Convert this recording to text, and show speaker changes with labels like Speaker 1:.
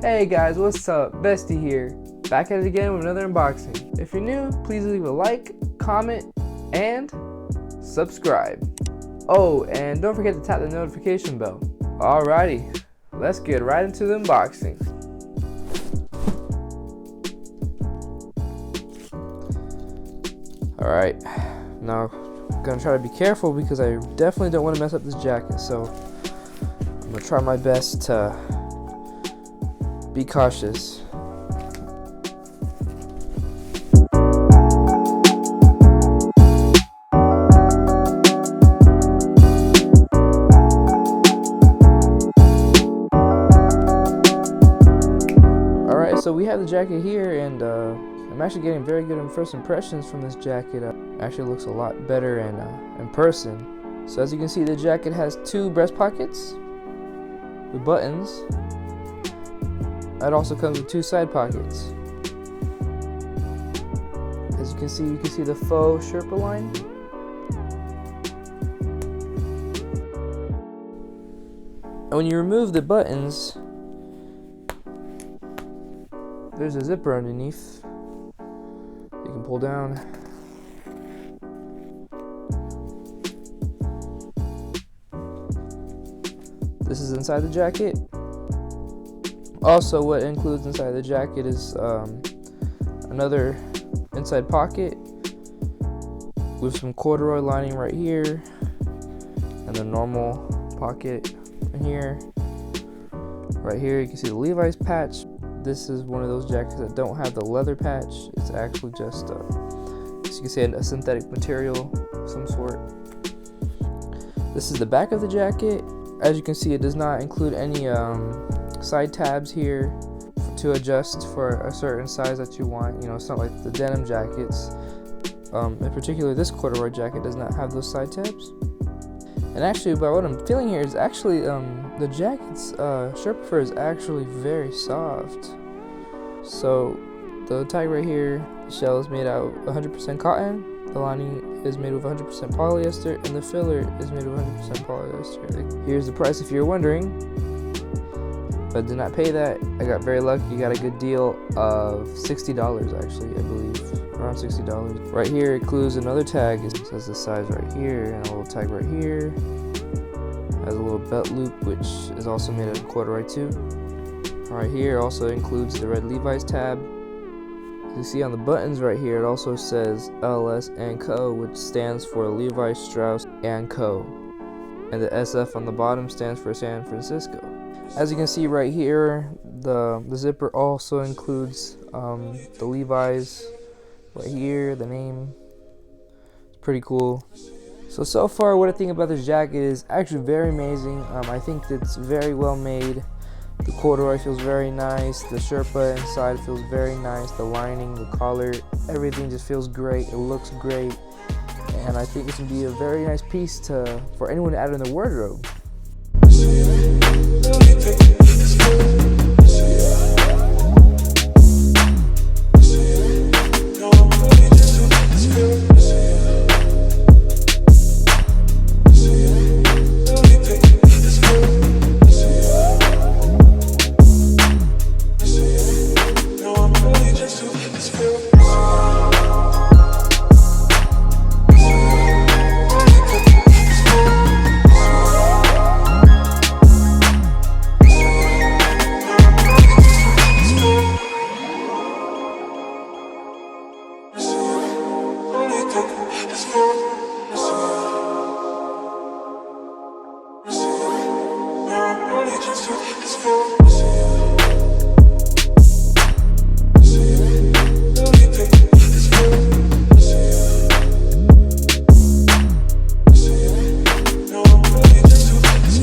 Speaker 1: Hey guys, what's up? Bestie here, back at it again with another unboxing. If you're new, please leave a like, comment, and subscribe. Oh, and don't forget to tap the notification bell. Alrighty, let's get right into the unboxing. Alright, now I'm gonna try to be careful because I definitely don't want to mess up this jacket, so I'm gonna try my best to be cautious. Alright, so we have the jacket here, and I'm actually getting very good first impressions from this jacket. Actually looks a lot better in person. So as you can see, the jacket has two breast pockets with buttons. It also comes with two side pockets. As you can see the faux Sherpa line. And when you remove the buttons, there's a zipper underneath you can pull down. This is inside the jacket. Also, what includes inside the jacket is another inside pocket with some corduroy lining right here, and the normal pocket in here. Right here you can see the Levi's patch. This is one of those jackets that don't have the leather patch. It's actually just, as you can see, a synthetic material of some sort. This is the back of the jacket. As you can see, it does not include any side tabs here to adjust for a certain size that you want. You know, it's not like the denim jackets. In particular, this corduroy jacket does not have those side tabs. And actually, by what I'm feeling here is actually the jacket's Sherpa fur is actually very soft. So the tag right here, the shell is made out of 100% cotton. The lining is made with 100% polyester, and the filler is made with 100% polyester. Here's the price if you're wondering. But did not pay that. I got very lucky. Got a good deal of $60 actually, I believe. Around $60. Right here it includes another tag. It says the size right here, and a little tag right here. Has a little belt loop, which is also made of corduroy too. Right here also includes the red Levi's tab. As you see on the buttons right here, it also says LS & Co, which stands for Levi Strauss & Co. And the SF on the bottom stands for San Francisco. As you can see right here, the zipper also includes the Levi's right here, the name. It's pretty cool. So far what I think about this jacket is actually very amazing. I think it's very well made. The corduroy feels very nice. The Sherpa inside feels very nice. The lining, the collar, everything just feels great. It looks great. And I think this would be a very nice piece for anyone to add in their wardrobe.
Speaker 2: Just